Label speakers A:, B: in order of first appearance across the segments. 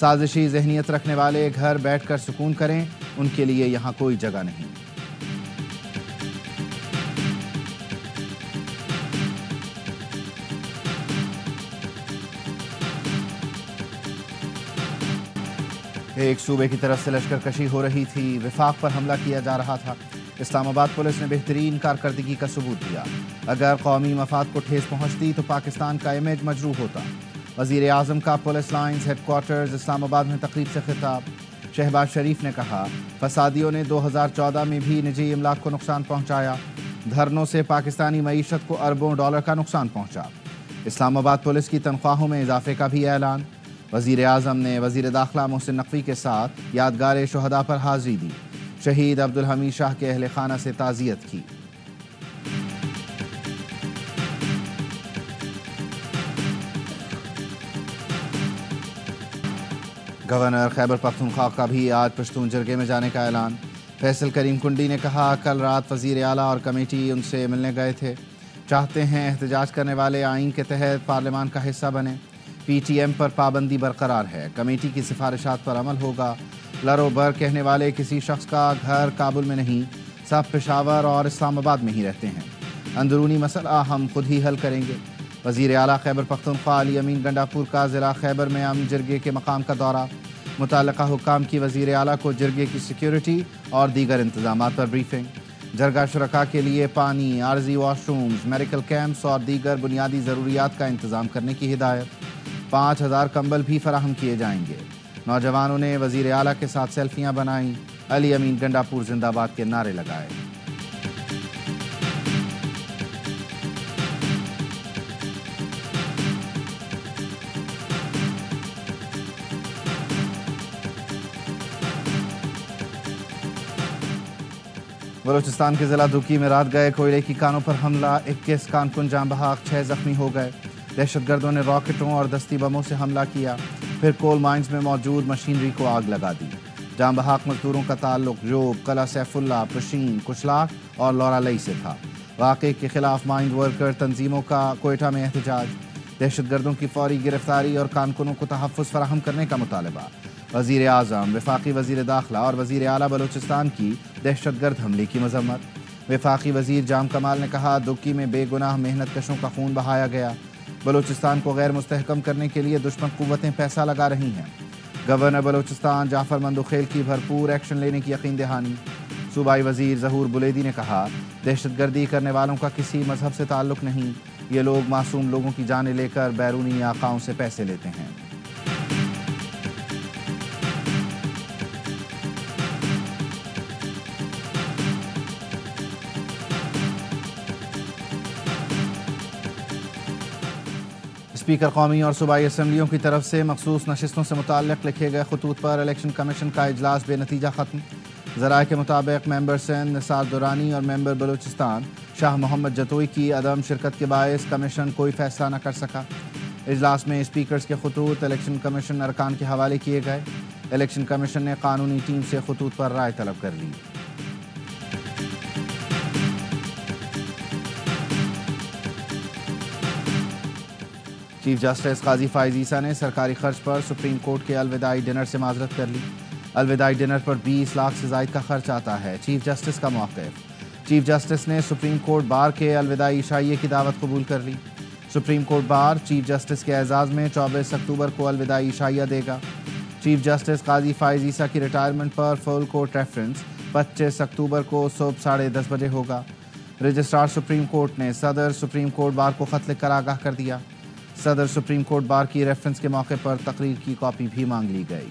A: سازشی ذہنیت رکھنے والے گھر بیٹھ کر سکون کریں، ان کے لیے یہاں کوئی جگہ نہیں۔ ایک صوبے کی طرف سے لشکر کشی ہو رہی تھی، وفاق پر حملہ کیا جا رہا تھا۔ اسلام آباد پولیس نے بہترین کارکردگی کا ثبوت دیا۔ اگر قومی مفاد کو ٹھیس پہنچتی تو پاکستان کا امیج مجروح ہوتا۔ وزیر اعظم کا پولیس لائنز ہیڈ کوارٹرز اسلام آباد میں تقریب سے خطاب۔ شہباز شریف نے کہا، فسادیوں نے 2014 میں بھی نجی املاک کو نقصان پہنچایا۔ دھرنوں سے پاکستانی معیشت کو اربوں ڈالر کا نقصان پہنچا۔ اسلام آباد پولیس کی تنخواہوں میں اضافے کا بھی اعلان۔ وزیر اعظم نے وزیر داخلہ محسن نقوی کے ساتھ یادگار شہداء پر حاضری دی۔ شہید عبدالحمید شاہ کے اہل خانہ سے تعزیت کی۔ گورنر خیبر پختونخوا کا بھی آج پشتون جرگے میں جانے کا اعلان۔ فیصل کریم کنڈی نے کہا، کل رات وزیر اعلیٰ اور کمیٹی ان سے ملنے گئے تھے، چاہتے ہیں احتجاج کرنے والے آئین کے تحت پارلیمان کا حصہ بنیں۔ پی ٹی ایم پر پابندی برقرار ہے، کمیٹی کی سفارشات پر عمل ہوگا۔ لرو بر کہنے والے کسی شخص کا گھر کابل میں نہیں، سب پشاور اور اسلام آباد میں ہی رہتے ہیں۔ اندرونی مسئلہ ہم خود ہی حل کریں گے۔ وزیر اعلیٰ خیبر پختونخوا علی امین گنڈاپور کا ضلع خیبر میں امن جرگے کے مقام کا دورہ۔ متعلقہ حکام کی وزیر اعلیٰ کو جرگے کی سیکیورٹی اور دیگر انتظامات پر بریفنگ۔ جرگہ شرکاء کے لیے پانی، عارضی واش رومز، میڈیکل کیمپس اور دیگر بنیادی ضروریات کا انتظام کرنے کی ہدایت۔ 5000 کمبل بھی فراہم کیے جائیں گے۔ نوجوانوں نے وزیر اعلیٰ کے ساتھ سیلفیاں بنائیں، علی امین گنڈاپور زندہ آباد کے نعرے لگائے۔ بلوچستان کے ضلع دھکی میں رات گئے کوئلے کی کانوں پر حملہ، 21 کانکن جاں بحق، 6 زخمی ہو گئے۔ دہشت گردوں نے راکٹوں اور دستی بموں سے حملہ کیا، پھر کول مائنز میں موجود مشینری کو آگ لگا دی۔ جاں بحق مزدوروں کا تعلق جوب، قلعہ سیف اللہ، پشین، کچلاک اور لورا لئی سے تھا۔ واقعے کے خلاف مائنز ورکر تنظیموں کا کوئٹہ میں احتجاج۔ دہشت گردوں کی فوری گرفتاری اور کانکنوں کو تحفظ فراہم کرنے کا مطالبہ۔ وزیر اعظم، وفاقی وزیر داخلہ اور وزیر اعلیٰ بلوچستان کی دہشت گرد حملے کی مذمت۔ وفاقی وزیر جام کمال نے کہا، دھکی میں بے گناہ محنت کشوں کا خون بہایا گیا۔ بلوچستان کو غیر مستحکم کرنے کے لیے دشمن قوتیں پیسہ لگا رہی ہیں۔ گورنر بلوچستان جعفر مندوخیل کی بھرپور ایکشن لینے کی یقین دہانی۔ صوبائی وزیر ظہور بلیدی نے کہا، دہشت گردی کرنے والوں کا کسی مذہب سے تعلق نہیں، یہ لوگ معصوم لوگوں کی جانیں لے کر بیرونی آقاؤں سے پیسے لیتے ہیں۔ اسپیکر قومی اور صوبائی اسمبلیوں کی طرف سے مخصوص نشستوں سے متعلق لکھے گئے خطوط پر الیکشن کمیشن کا اجلاس بے نتیجہ ختم۔ ذرائع کے مطابق ممبر سندھ نثار دورانی اور ممبر بلوچستان شاہ محمد جتوئی کی عدم شرکت کے باعث کمیشن کوئی فیصلہ نہ کر سکا۔ اجلاس میں اسپیکرز کے خطوط الیکشن کمیشن ارکان کے حوالے کیے گئے۔ الیکشن کمیشن نے قانونی ٹیم سے خطوط پر رائے طلب کر لی۔ چیف جسٹس قاضی فائز عیسیٰ نے سرکاری خرچ پر سپریم کورٹ کے الوداعی ڈنر سے معذرت کر لی۔ الوداعی ڈنر پر 20 لاکھ سے زائد کا خرچ آتا ہے، چیف جسٹس کا موقف۔ چیف جسٹس نے سپریم کورٹ بار کے الوداعی عشائیے کی دعوت قبول کر لی۔ Supreme court bar chief justice کے اعزاز میں 24 اکتوبر کو الوداعی عشائیہ دے گا۔ چیف جسٹس قاضی فائز عیسیٰ کی ریٹائرمنٹ پر فل کورٹ ریفرنس 25 اکتوبر کو صبح 10:30 بجے ہوگا۔ رجسٹرار سپریم کورٹ نے صدر سپریم کورٹ بار کو خط لکھ کر آگاہ کر دیا۔ صدر سپریم کورٹ بار کی ریفرنس کے موقع پر تقریر کی کاپی بھی مانگ لی گئی۔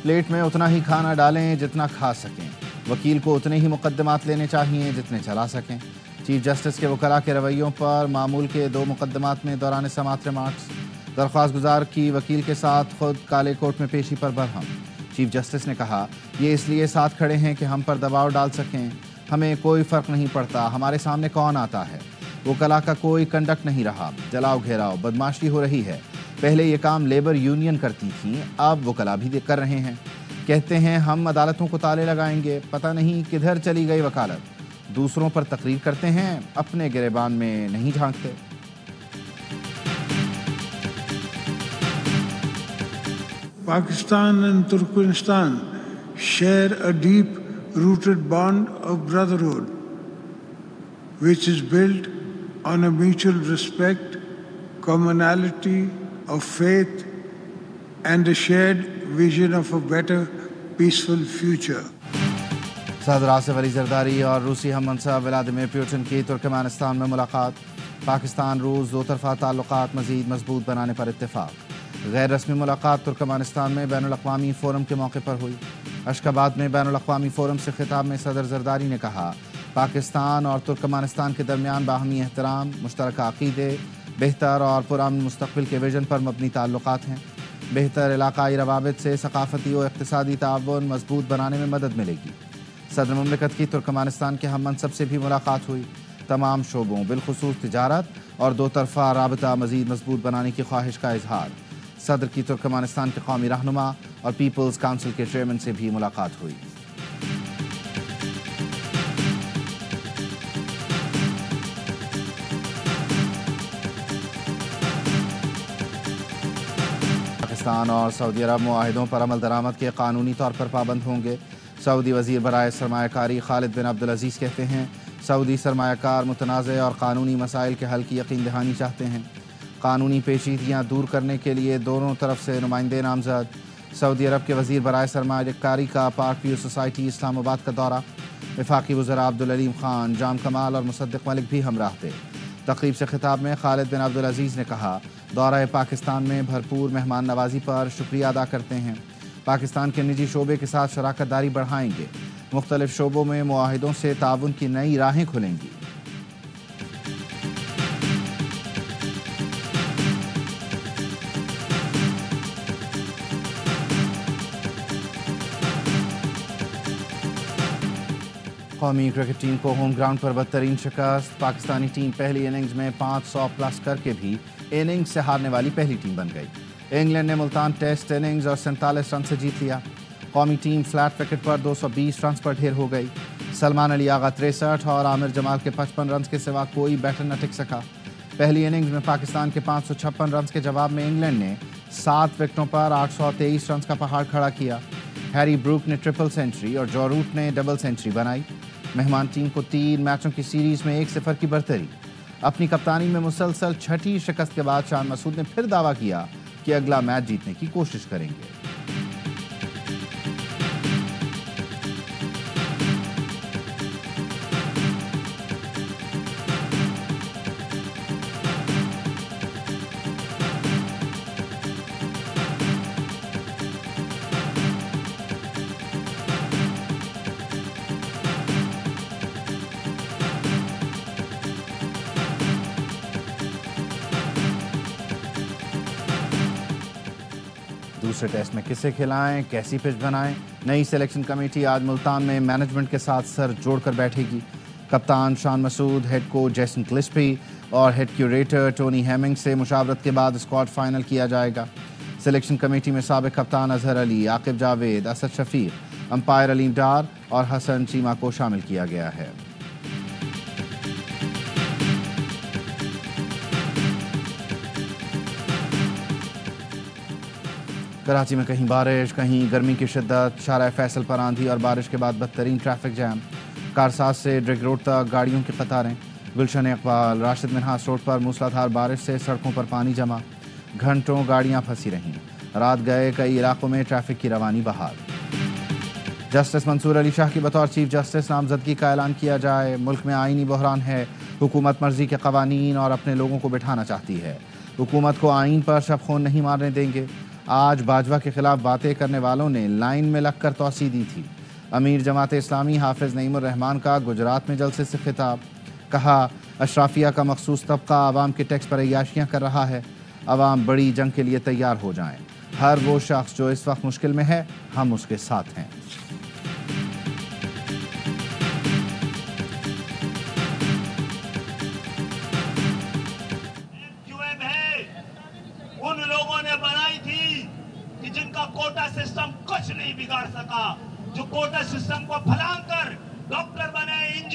A: پلیٹ میں اتنا ہی کھانا ڈالیں جتنا کھا سکیں، وکیل کو اتنے ہی مقدمات لینے چاہیے جتنے چلا سکیں۔ چیف جسٹس کے وکلاء کے رویوں پر معمول کے 2 مقدمات میں دوران سماعت ریمارکس۔ درخواست گزار کی وکیل کے ساتھ خود کالے کوٹ میں پیشی پر برہم۔ چیف جسٹس نے کہا، یہ اس لیے ساتھ کھڑے ہیں کہ ہم پر دباؤ ڈال سکیں، ہمیں کوئی فرق نہیں پڑتا ہمارے سامنے کون آتا ہے۔ وکلاء کا کوئی کنڈکٹ نہیں رہا، جلاؤ گھیراؤ بدماشی ہو رہی ہے۔ پہلے یہ کام لیبر یونین کرتی تھیں، اب وکلاء بھی کر رہے ہیں۔ کہتے ہیں ہم عدالتوں کو تالے لگائیں گے، پتہ نہیں کدھر چلی گئی وکالت۔ دوسروں پر تقریر کرتے ہیں, اپنے گریبان میں نہیں جھانکتے.
B: Pakistan and Turkmenistan share a deep-rooted bond of brotherhood, which is built on a mutual respect, commonality of faith, and a shared vision of a better, peaceful future.
A: صدر آصف علی زرداری اور روسی ہم منصب ولادیمیر پیوٹن کی ترکمانستان میں ملاقات. پاکستان روس دو طرفہ تعلقات مزید مضبوط بنانے پر اتفاق. غیر رسمی ملاقات ترکمانستان میں بین الاقوامی فورم کے موقع پر ہوئی. اشخاباد میں بین الاقوامی فورم سے خطاب میں صدر زرداری نے کہا, پاکستان اور ترکمانستان کے درمیان باہمی احترام, مشترکہ عقیدے, بہتر اور پرامن مستقبل کے ویژن پر مبنی تعلقات ہیں. بہتر علاقائی روابط سے ثقافتی و اقتصادی تعاون مضبوط بنانے میں مدد ملے گی. صدر مملکت کی ترکمانستان کے ہم منصب سے بھی ملاقات ہوئی. تمام شعبوں بالخصوص تجارت اور دو طرفہ رابطہ مزید مضبوط بنانے کی خواہش کا اظہار. صدر کی ترکمانستان کے قومی رہنما اور پیپلز کونسل کے چیئرمین سے بھی ملاقات ہوئی. پاکستان اور سعودی عرب معاہدوں پر عمل درآمد کے قانونی طور پر پابند ہوں گے. سعودی وزیر برائے سرمایہ کاری خالد بن عبدالعزیز کہتے ہیں, سعودی سرمایہ کار متنازع اور قانونی مسائل کے حل کی یقین دہانی چاہتے ہیں. قانونی پیچیدگیاں دور کرنے کے لیے دونوں طرف سے نمائندے نامزد. سعودی عرب کے وزیر برائے سرمایہ کاری کا پارک ویو سوسائٹی اسلام آباد کا دورہ. وفاقی وزراء عبدالعلیم خان, جام کمال اور مصدق ملک بھی ہمراہ تھے. تقریب سے خطاب میں خالد بن عبدالعزیز نے کہا, دورہ پاکستان میں بھرپور مہمان نوازی پر شکریہ ادا کرتے ہیں. پاکستان کے نجی شعبے کے ساتھ شراکت داری بڑھائیں گے. مختلف شعبوں میں معاہدوں سے تعاون کی نئی راہیں کھلیں گی. قومی کرکٹ ٹیم کو ہوم گراؤنڈ پر بدترین شکست. پاکستانی ٹیم پہلی اننگز میں 500 پلس کر کے بھی اننگز سے ہارنے والی پہلی ٹیم بن گئی. انگلینڈ نے ملتان ٹیسٹ اننگز اور 47 رن سے جیت لیا. قومی ٹیم فلیٹ وکٹ پر 220 رنز پر ڈھیر ہو گئی. سلمان علی آغا 63 اور عامر جمال کے 55 رنز کے سوا کوئی بیٹر نہ ٹک سکا. پہلی اننگز میں پاکستان کے 556 رنز کے جواب میں انگلینڈ نے 7 وکٹوں پر 823 رنز کا پہاڑ کھڑا کیا. ہیری بروک نے ٹرپل سینچری اور جو روٹ نے ڈبل سینچری بنائی. مہمان ٹیم کو 3 میچوں کی سیریز میں 1-0 کی برتری. اپنی کپتانی میں مسلسل چھٹی شکست کے بعد شان مسعود نے پھر دعویٰ کیا کہ اگلا میچ جیتنے کی کوشش کریں گے. دوسرے ٹیسٹ میں کسے کھلائیں, کیسی پچ بنائیں. نئی سلیکشن کمیٹی آج ملتان میں مینجمنٹ کے ساتھ سر جوڑ کر بیٹھے گی. کپتان Shan Masood, head coach Jason کلسپی اور ہیڈ کیوریٹر ٹونی ہیمنگ سے مشاورت کے بعد اسکواڈ فائنل کیا جائے گا. سلیکشن کمیٹی میں سابق کپتان اظہر علی, عاقب جاوید, اسد شفیق, امپائر علیم ڈار اور حسن چیمہ کو شامل کیا گیا ہے. کراچی میں کہیں بارش, کہیں گرمی کی شدت. شارع فیصل پر آندھی اور بارش کے بعد بدترین ٹریفک جام. کارساز سے ڈرگ روڈ تک گاڑیوں کی قطاریں. گلشن اقبال, راشد منہاس روڈ پر موسلادھار بارش سے سڑکوں پر پانی جمع. گھنٹوں گاڑیاں پھنسی رہیں. رات گئے کئی علاقوں میں ٹریفک کی روانی بحال. جسٹس منصور علی شاہ کی بطور چیف جسٹس نامزدگی کا اعلان کیا جائے. ملک میں آئینی بحران ہے. حکومت مرضی کے قوانین اور اپنے لوگوں کو بٹھانا چاہتی ہے. حکومت کو آئین پر شب خون نہیں مارنے دیں گے. آج باجوہ کے خلاف باتیں کرنے والوں نے لائن میں لگ کر توسیع دی تھی. امیر جماعت اسلامی حافظ نعیم الرحمان کا گجرات میں جلسے سے خطاب. کہا, اشرافیہ کا مخصوص طبقہ عوام کے ٹیکس پر عیاشیاں کر رہا ہے. عوام بڑی جنگ کے لیے تیار ہو جائیں. ہر وہ شخص جو اس وقت مشکل میں ہے, ہم اس کے ساتھ ہیں.
C: ان لوگوں نے بنائی تھی کہ جن کا کوٹا سسٹم کچھ نہیں بگاڑ سکا, جو کوٹا سسٹم کو پھلانگ کر ڈاکٹر بنے,